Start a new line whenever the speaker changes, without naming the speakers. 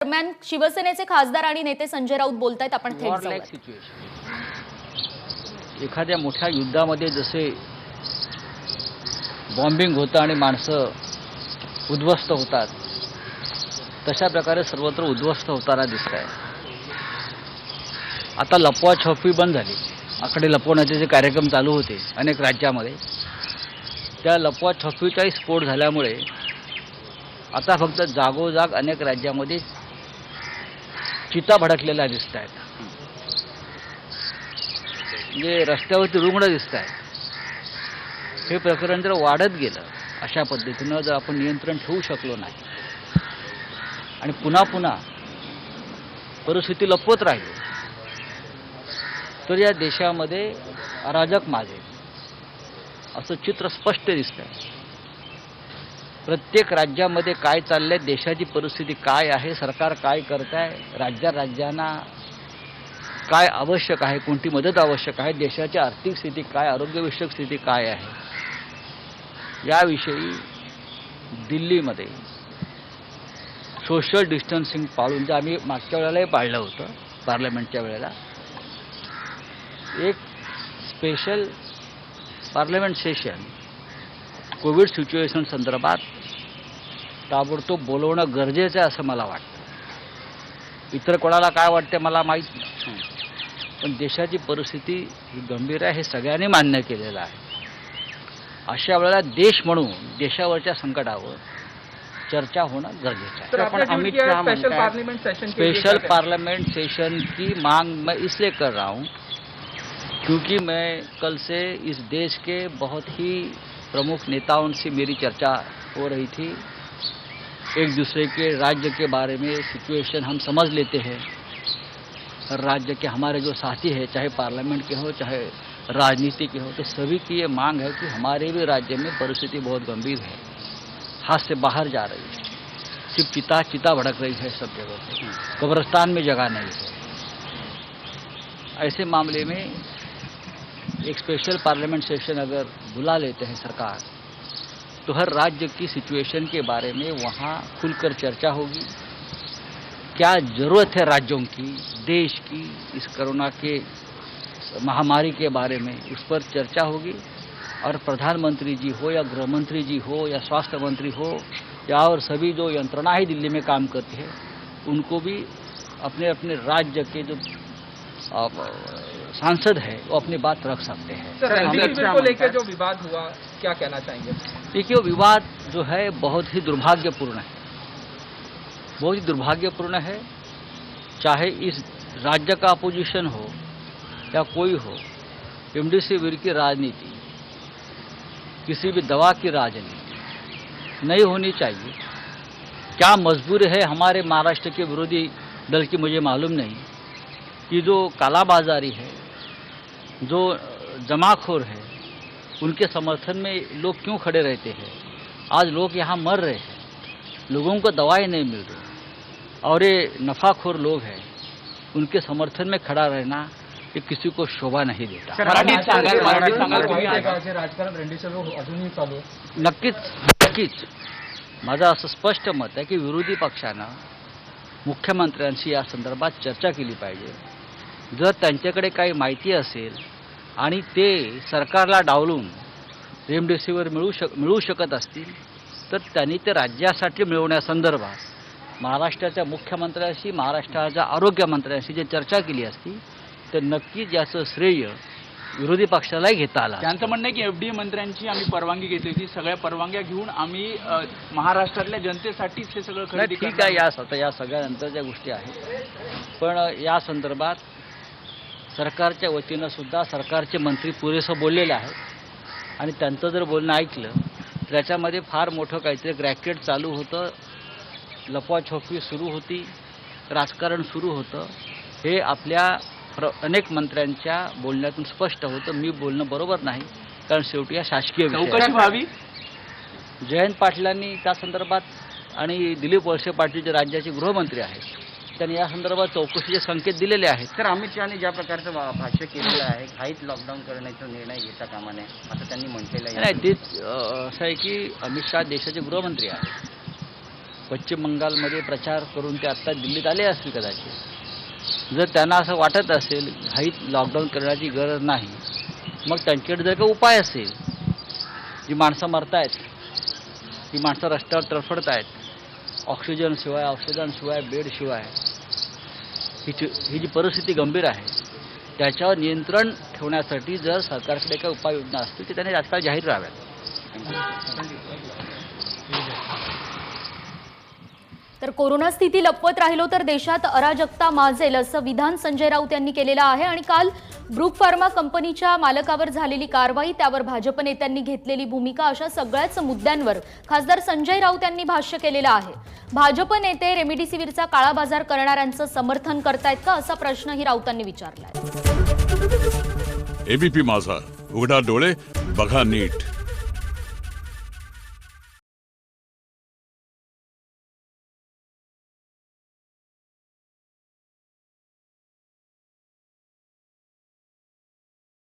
दरम्यान शिवसेनेचे खासदार आणि नेते संजय राऊत बोलतायत. आपण थेट
वॉरलाईक
जाऊयात.
सिच्युएशन, एखाद्या मोठ्या युद्धामध्ये जसे बॉम्बिंग होतं आणि माणसं उद्ध्वस्त होतात, तशा प्रकारे सर्वत्र उद्ध्वस्त होताना दिसत आहे. आता लपवा छपवी बंद झाली. आकडे लपवण्याचे जे कार्यक्रम चालू होते अनेक राज्यामध्ये, त्या लपवा छपवीचाही स्फोट झाल्यामुळे आता फक्त जागोजाग अनेक राज्यामध्ये चिता भडकलेल्या दिसत आहेत. म्हणजे रस्त्यावरती रुग्ण दिसत आहेत. हे प्रकरण जर वाढत गेलं अशा पद्धतीनं, जर आपण नियंत्रण ठेवू शकलो नाही आणि पुन्हा पुन्हा परिस्थिती लपवत राहिली, तर या देशामध्ये अराजक माजेल असं चित्र स्पष्ट दिसतंय. प्रत्येक राज्यामध्ये काय चाललंय, देशाची परिस्थिती काय आहे, सरकार काय करत आहे, राज्यांना काय आवश्यक आहे, कोणती मदत आवश्यक आहे, देशाची आर्थिक स्थिती काय, आरोग्यविषयक स्थिती काय आहे, याविषयी दिल्लीमध्ये सोशल डिस्टन्सिंग पाळून, जे आम्ही मागच्या वेळेलाही पाळलं होतं पार्लमेंटच्या वेळेला, एक special parliament session Covid situation संदर्भात ताबडतोब बोलवणं गरजेचं आहे असं मला वाटतं. इतर कोणाला काय वाटते मला माहीत नाही, पण देशाची परिस्थिती ही गंभीर आहे हे सगळ्यांनी मान्य केलेलं आहे. अशा वेळेला देश म्हणून देशावरच्या संकटावर चर्चा होणं गरजेचं है.
आपण Amit Shah
special parliament session की मांग मैं इसलिए कर रहा हूँ क्योंकि मैं कल से इस देश के बहुत ही प्रमुख नेताओं से मेरी चर्चा हो रही थी. एक दूसरे के राज्य के बारे में सिचुएशन हम समझ लेते हैं. हर राज्य के हमारे जो साथी हैं, चाहे पार्लियामेंट के हो चाहे राजनीति के हो, तो सभी की ये मांग है कि हमारे भी राज्य में परिस्थिति बहुत गंभीर है, हाथ से बाहर जा रही है. सिर्फ चिता भड़क रही है सब जगह पे, कब्रिस्तान में जगह नहीं है. ऐसे मामले में एक स्पेशल पार्लियामेंट सेशन अगर बुला लेते हैं सरकार, तो हर राज्य की सिचुएशन के बारे में वहाँ खुलकर चर्चा होगी. क्या ज़रूरत है राज्यों की, देश की, इस कोरोना के महामारी के बारे में, उस पर चर्चा होगी. और प्रधानमंत्री जी हो या गृह मंत्री जी हो या स्वास्थ्य मंत्री हो या और सभी जो यंत्रणाएं दिल्ली में काम करती है, उनको भी अपने अपने राज्य के जो सांसद है वो अपनी बात रख सकते हैं.
रणबीर को लेकर जो विवाद हुआ, क्या कहना चाहेंगे?
देखिए, वो विवाद जो है बहुत ही दुर्भाग्यपूर्ण है, बहुत ही दुर्भाग्यपूर्ण है. चाहे इस राज्य का अपोजिशन हो या कोई हो, रेमडेसिविर की राजनीति, किसी भी दवा की राजनीति नहीं होनी चाहिए. क्या मजबूरी है हमारे महाराष्ट्र के विरोधी दल की मुझे मालूम नहीं, कि जो कालाबाजारी है, जो जमाखोर है, उनके समर्थन में लोग क्यों खड़े रहते हैं. आज लोग यहाँ मर रहे हैं, लोगों को दवाई नहीं मिल रही, और ये नफाखोर लोग हैं, उनके समर्थन में खड़ा रहना ये किसी को शोभा नहीं देता.
राजकारण रणबीर अजूनही चालू आहे.
नक्कीच माझं असं स्पष्ट मत आहे की विरोधी पक्षानं मुख्यमंत्र्यांशी या संदर्भात चर्चा केली पाहिजे. जर त्यांच्याकडे काही माहिती असेल आणि ते सरकारला डावलून रेमडेसिविर मिळू शकत असतील, तर त्यांनी ते राज्यासाठी मिळवण्यासंदर्भात महाराष्ट्राच्या मुख्यमंत्र्यांशी, महाराष्ट्राच्या आरोग्यमंत्र्यांशी जे चर्चा केली असती, तर नक्कीच याचं श्रेय विरोधी पक्षालाही घेता आला.
त्यांचं म्हणणं आहे की एफडीए मंत्र्यांची आम्ही परवानगी घेतली होती, सगळ्या परवानग्या घेऊन आम्ही महाराष्ट्रातल्या जनतेसाठीच हे सगळं खरेदी
ठीक आहे. या सगळ्यानंतरच्या गोष्टी आहेत, पण या संदर्भात सरकारच्या वतीनं सुद्धा सरकारचे मंत्री पुरेसं बोललेले आहेत. आणि त्यांचं जर बोलणं ऐकलं तर त्याच्यामध्ये फार मोठं काहीतरी रॅकेट चालू होतं, लपवाछपवी सुरू होती, राजकारण सुरू होतं. हे आपल्या अनेक मंत्र्यांच्या बोलण्यातून स्पष्ट होतं. मी बोलणं बरोबर नाही, कारण शेवटी या शासकीय
चौकशी व्हावी.
जयंत पाटलांनी त्या संदर्भात, आणि दिलीप वळसे पाटील जे राज्याचे गृहमंत्री आहेत, त्यांनी या संदर्भात चौकशीचे संकेत दिलेले आहेत.
तर अमित शहानी ज्या प्रकारचं भाष्य केलेलं आहे, घाईत लॉकडाऊन करण्याचा निर्णय घेता कामा नये असं त्यांनी म्हटलेलं आहे.
नाही, तेच असं आहे की अमित शहा देशाचे गृहमंत्री आहेत. पश्चिम बंगालमध्ये प्रचार करून ते आत्ता दिल्लीत आले असतील कदाचित. जर त्यांना असं वाटत असेल घाईत लॉकडाऊन करण्याची गरज नाही, मग त्यांच्याकडे जर का उपाय असेल, जी माणसं मरतायत, जी माणसं रस्त्यावर तरफडत आहेत, ऑक्सिजनशिवाय, औषधांशिवाय, बेडशिवाय, ही जी परिस्थिती गंभीर आहे त्याच्यावर नियंत्रण ठेवण्यासाठी जर सरकारकडे काही उपाययोजना असतील तर त्याने तात्काळ जाहीर राहाव्यात.
तर कोरोना स्थिती लपवत राहिलो तर देशात अराजकता माजेल असं विधान संजय राऊत यांनी केलेलं आहे. आणि काल ब्रूक फार्मा कंपनीच्या मालकावर झालेली कारवाई, त्यावर भाजप नेत्यांनी घेतलेली भूमिका, अशा सगळ्याच मुद्द्यांवर खासदार संजय राऊत यांनी भाष्य केलेलं आहे. भाजप नेते रेमडेसिवीरचा काळा बाजार करणाऱ्यांचं समर्थन करतायत का, असा प्रश्नही राऊतांनी विचारलाय.
एबीपी माझा, उघडा डोळे बघा नीट.